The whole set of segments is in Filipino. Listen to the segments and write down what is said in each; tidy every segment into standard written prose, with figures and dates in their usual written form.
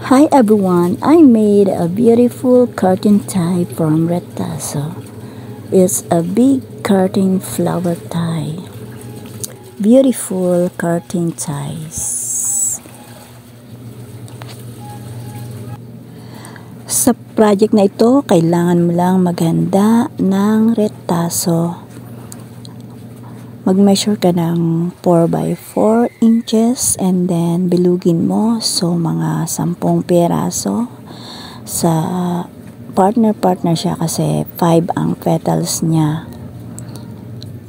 Hi everyone, I made a beautiful curtain tie from Retazo. It's a big curtain flower tie. Beautiful curtain ties. Sa project na ito, kailangan mo lang maghanda ng retazo. Mag-measure ka ng 4 by 4 inches and then bilugin mo. So, mga 10 peraso. Sa partner siya kasi 5 ang petals niya.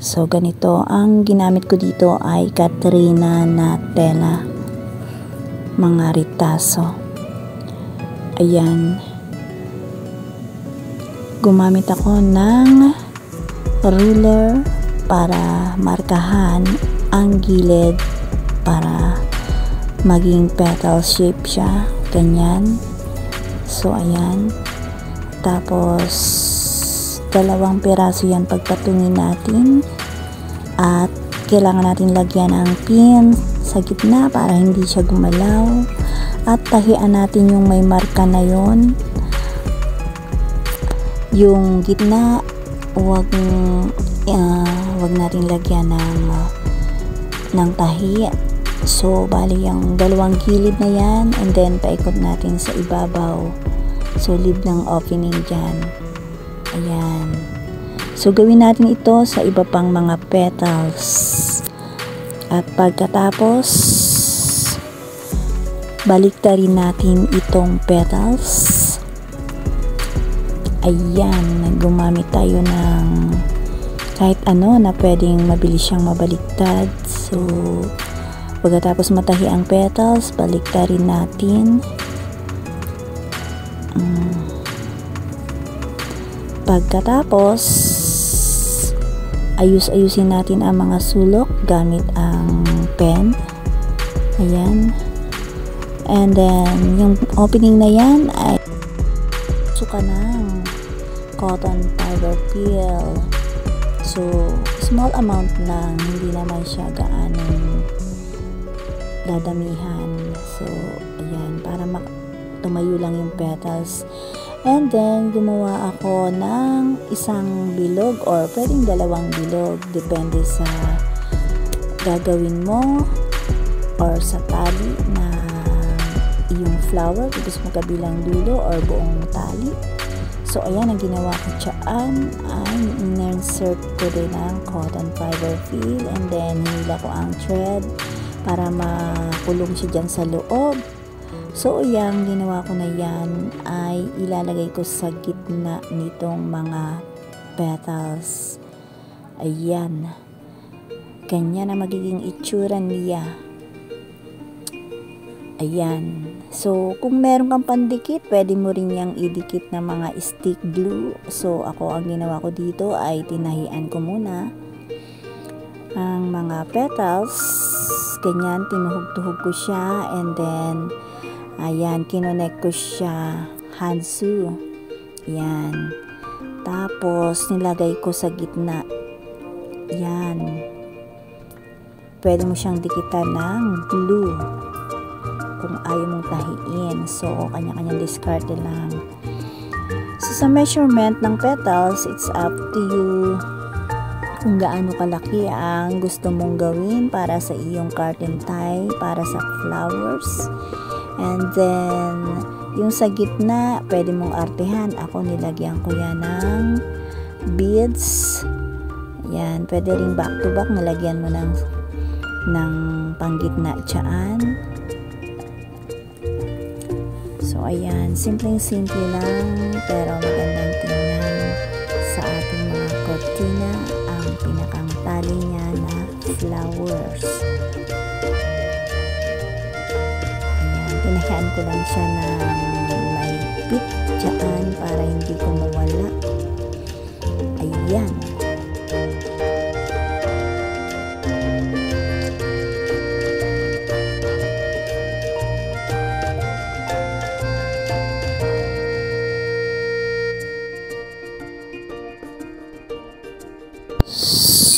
So, ganito. Ang ginamit ko dito ay Katrina na tela. Mga retazo. Ayan. Gumamit ako ng ruler para markahan ang gilid para maging petal shape siya. Ganyan. So, ayan. Tapos, 2 piraso yan pagpatungin natin. At kailangan natin lagyan ng pin sa gitna para hindi siya gumalaw. At tahian natin yung may marka na yon. Yung gitna, wag natin lagyan ng tahi. So, bali yung 2 gilid na yan and then paikot natin sa ibabaw. So, leave ng opening dyan. Ayan. So, gawin natin ito sa iba pang mga petals. At pagkatapos, baliktarin natin itong petals. Ayan, gumamit tayo ng kahit ano na pwedeng mabilis siyang mabaliktad. So, pagkatapos matahi ang petals, baliktarin natin. Pagkatapos, ayusin natin ang mga sulok gamit ang pen. Ayan. And then, yung opening na yan ay suka ng cotton fiber peel. So, small amount lang, hindi naman siya gaanong dadamihan. So, ayan, para tumayo lang yung petals. And then, gumawa ako ng isang bilog or pwedeng 2 bilog. Depende sa gagawin mo or sa tali na yung flower. Gusto mo kabilang dulo or buong tali. So, ayan, ang ginawa ko dyan ay in-insert ko din ang cotton fiber peel and then hinila ko ang thread para makulong siya dyan sa loob. So, ayan, ginawa ko na yan ay ilalagay ko sa gitna nitong mga petals. Ayan. Ganyan na magiging itsura niya. Ayan. So, kung meron kang pandikit, pwede mo rin yang idikit na mga stick glue. So, ako ang ginawa ko dito ay tinahian ko muna ang mga petals. Ganyan, tinuhog-tuhog ko siya and then ayan, kinonek ko siya hansu. Ayan. Tapos, nilagay ko sa gitna. Ayan. Pwede mo siyang dikitan ng glue kung ayaw mong tahiin. So, kanya-kanyang discard lang. So, sa measurement ng petals, it's up to you kung gaano kalaki ang gusto mong gawin para sa iyong curtain tie, para sa flowers. And then, yung sa gitna, pwede mong artehan. Ako, nilagyan ko yan ng beads. Yan, pwede rin back to back, nilagyan mo ng panggitna dyan. So, ayan, simpleng-simple lang, pero magandang tingnan sa ating mga cortina, ang pinakang tali niya na flowers. Tinahian ko lang siya ng may pit dyan para hindi ko mawala. Ayan.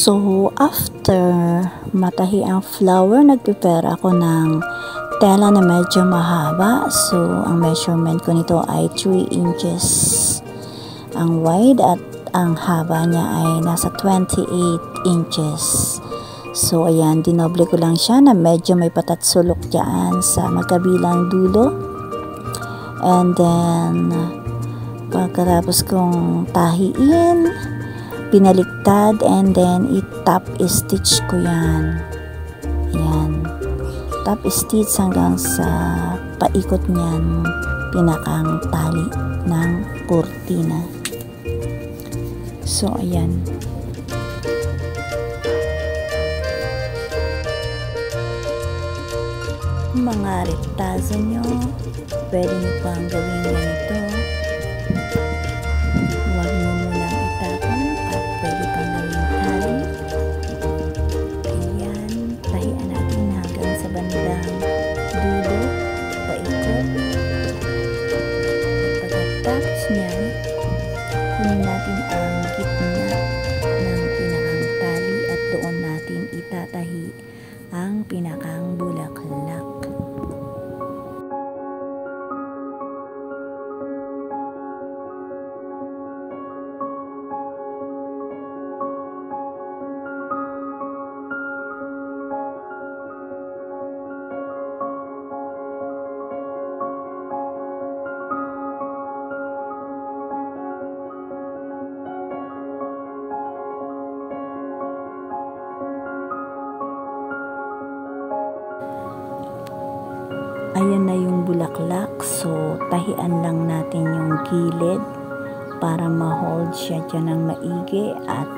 So, after matahi ang flower, nag-prepare ako ng tela na medyo mahaba. So, ang measurement ko nito ay 3 inches ang wide at ang haba niya ay nasa 28 inches. So, ayan, dinoble ko lang siya na medyo may patatsulok dyan sa magkabilang dulo. And then, pagkatapos kong tahiin, pinaliktad, and then i-top stitch ko yan. Ayan. Top stitch hanggang sa paikot niyan pinakang tali ng kurtina. So, ayan. Mga rektazo nyo, pwede nyo pang gawin ganito. Huwag nyo munang itapon at pwede pang gawin tali. Ayan, tahian natin hanggang sa bandang dulo, paikot. Pagkatapos nyan, kunin natin ang gitna ng pinakang tali at doon natin itatahi ang pinakang bulaklak. Ayan na yung bulaklak. So, tahian lang natin yung gilid para ma-hold siya dyan ng maigi at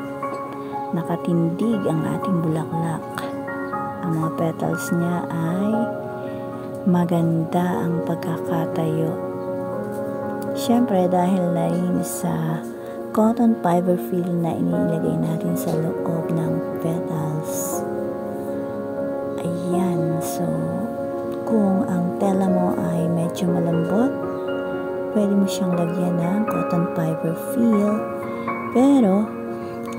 nakatindig ang ating bulaklak. Ang mga petals niya ay maganda ang pagkakatayo. Siyempre, dahil na rin sa cotton fiber fill na inilagay natin sa loob ng petals. Ayan, so kung ang tela mo ay medyo malambot, pwede mo siyang lagyan ng cotton fiber fill. Pero,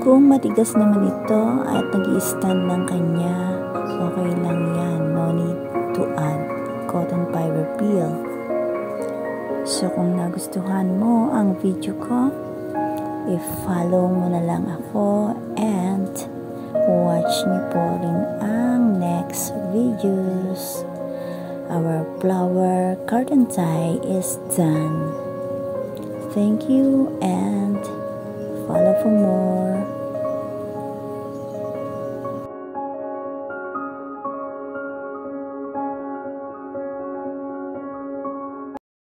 kung matigas naman ito at nag-i-stand ng kanya, okay lang yan. No need to add cotton fiber fill. So, kung nagustuhan mo ang video ko, i-follow mo na lang ako and watch niyo po rin ang next videos. Our flower curtain tie is done. Thank you and follow for more.